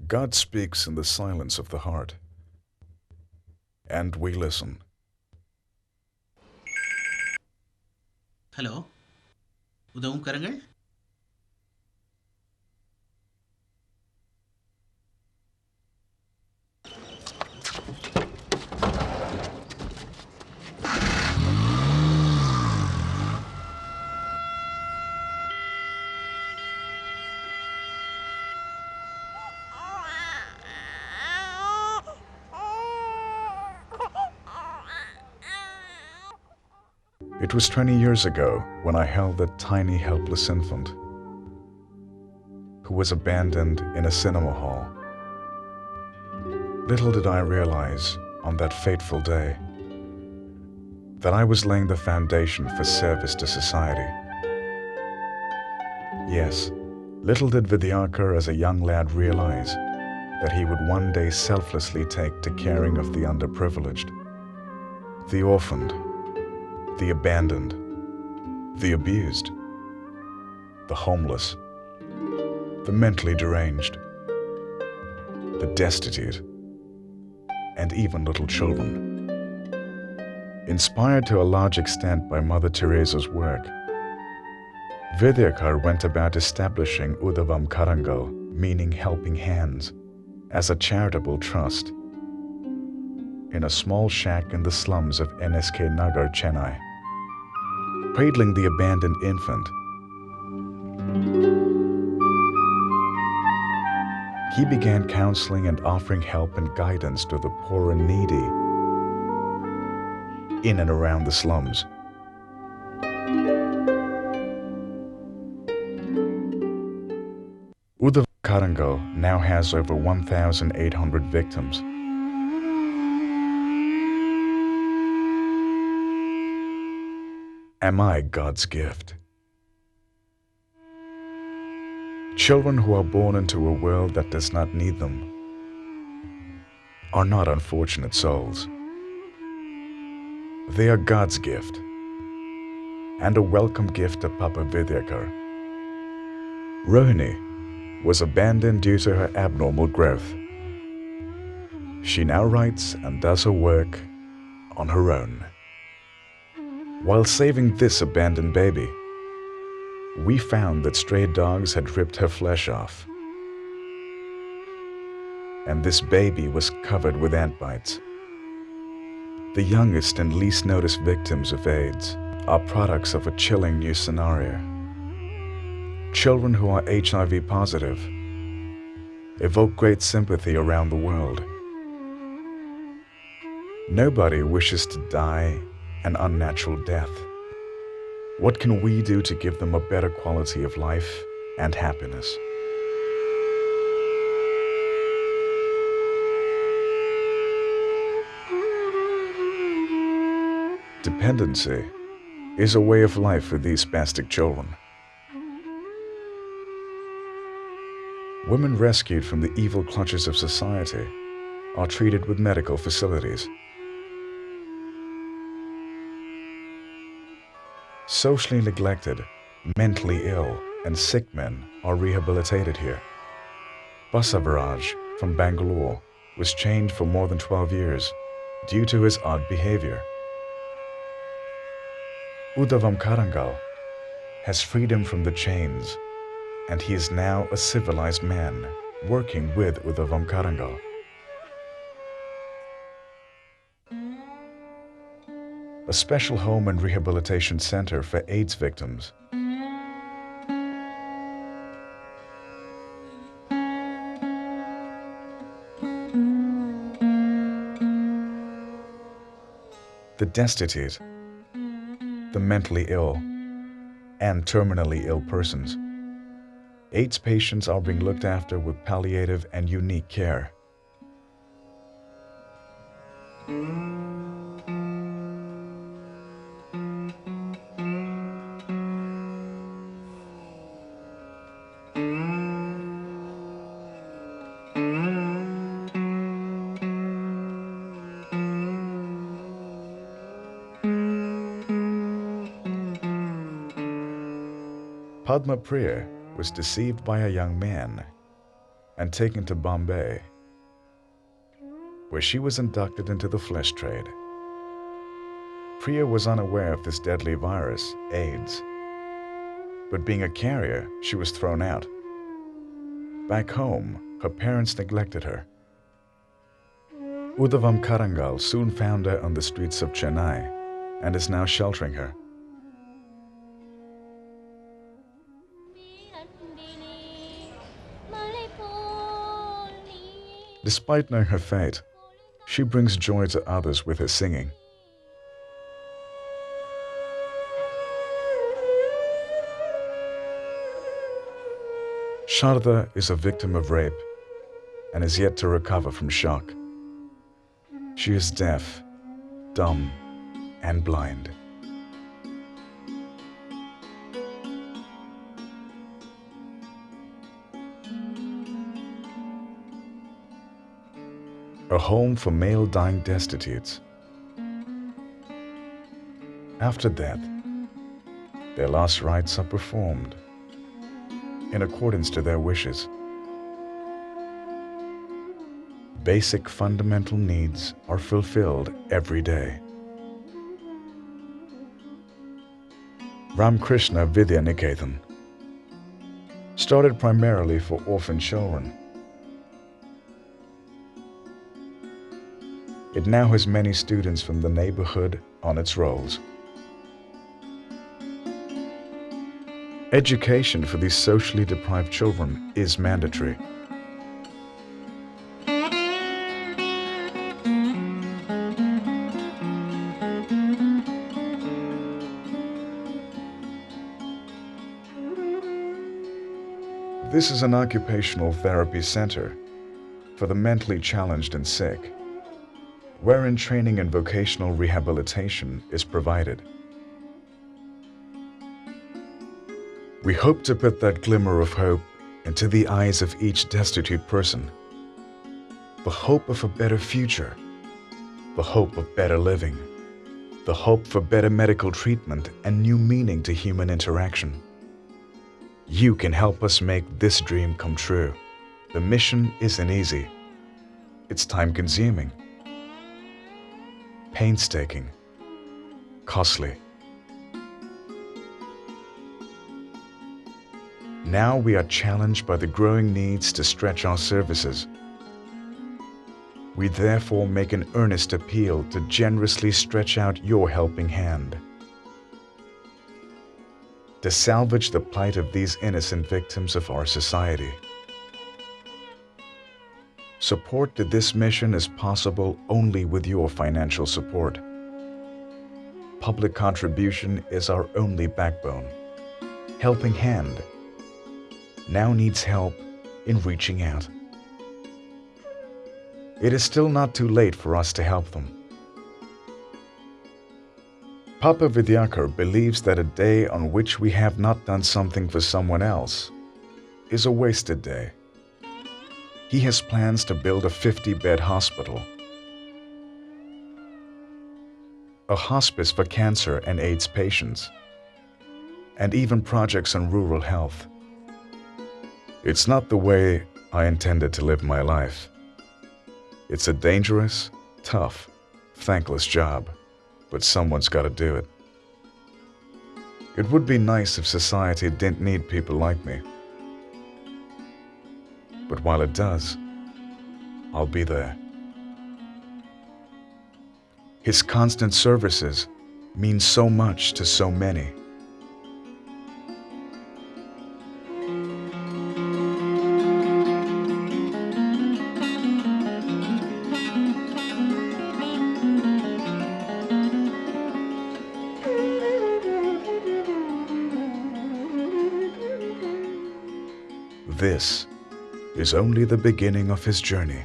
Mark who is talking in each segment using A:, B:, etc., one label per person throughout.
A: God speaks in the silence of the heart, and we listen.
B: Hello, உதவும் கரங்கள்.
A: It was 20 years ago when I held that tiny, helpless infant who was abandoned in a cinema hall. Little did I realize on that fateful day that I was laying the foundation for service to society. Yes, little did Vidyakar as a young lad realize that he would one day selflessly take to caring of the underprivileged, the orphaned, the abandoned, the abused, the homeless, the mentally deranged, the destitute, and even little children. Inspired to a large extent by Mother Teresa's work, Vidyakar went about establishing Udavam Karangal, meaning helping hands, as a charitable trust in a small shack in the slums of NSK Nagar, Chennai. Cradling the abandoned infant, he began counseling and offering help and guidance to the poor and needy in and around the slums. Udav Karangal now has over 1,800 victims. Am I God's gift? Children who are born into a world that does not need them are not unfortunate souls. They are God's gift, and a welcome gift to Papa Vidyakar. Rohini was abandoned due to her abnormal growth. She now writes and does her work on her own. While saving this abandoned baby, we found that stray dogs had ripped her flesh off, and this baby was covered with ant bites. The youngest and least noticed victims of AIDS are products of a chilling new scenario. Children who are HIV positive evoke great sympathy around the world. Nobody wishes to die an unnatural death. What can we do to give them a better quality of life and happiness? Dependency is a way of life for these spastic children. Women rescued from the evil clutches of society are treated with medical facilities. Socially neglected, mentally ill, and sick men are rehabilitated here. Basavaraj from Bangalore was chained for more than 12 years due to his odd behavior. Udavam Karangal has freedom from the chains, and he is now a civilized man working with Udavam Karangal. A special home and rehabilitation center for AIDS victims. The destitute, the mentally ill, and terminally ill persons. AIDS patients are being looked after with palliative and unique care. Padma Priya was deceived by a young man and taken to Bombay, where she was inducted into the flesh trade. Priya was unaware of this deadly virus, AIDS, but being a carrier, she was thrown out. Back home, her parents neglected her. Udavam Karangal soon found her on the streets of Chennai and is now sheltering her. Despite knowing her fate, she brings joy to others with her singing. Sharda is a victim of rape and is yet to recover from shock. She is deaf, dumb, and blind. A home for male dying destitutes. After death, their last rites are performed in accordance to their wishes. Basic fundamental needs are fulfilled every day. Ramkrishna Vidya Niketan started primarily for orphan children. It now has many students from the neighborhood on its rolls. Education for these socially deprived children is mandatory. This is an occupational therapy center for the mentally challenged and sick, wherein training and vocational rehabilitation is provided. We hope to put that glimmer of hope into the eyes of each destitute person. The hope of a better future, the hope of better living, the hope for better medical treatment and new meaning to human interaction. You can help us make this dream come true. The mission isn't easy. It's time-consuming, painstaking, costly. Now we are challenged by the growing needs to stretch our services. We therefore make an earnest appeal to generously stretch out your helping hand, to salvage the plight of these innocent victims of our society. Support to this mission is possible only with your financial support. Public contribution is our only backbone. Helping Hand now needs help in reaching out. It is still not too late for us to help them. Papa Vidyakar believes that a day on which we have not done something for someone else is a wasted day. He has plans to build a 50-bed hospital, a hospice for cancer and AIDS patients, and even projects on rural health. It's not the way I intended to live my life. It's a dangerous, tough, thankless job, but someone's got to do it. It would be nice if society didn't need people like me. But while it does, I'll be there. His constant services mean so much to so many. This is only the beginning of his journey.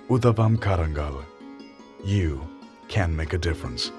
A: Udavam Karangal, you can make a difference.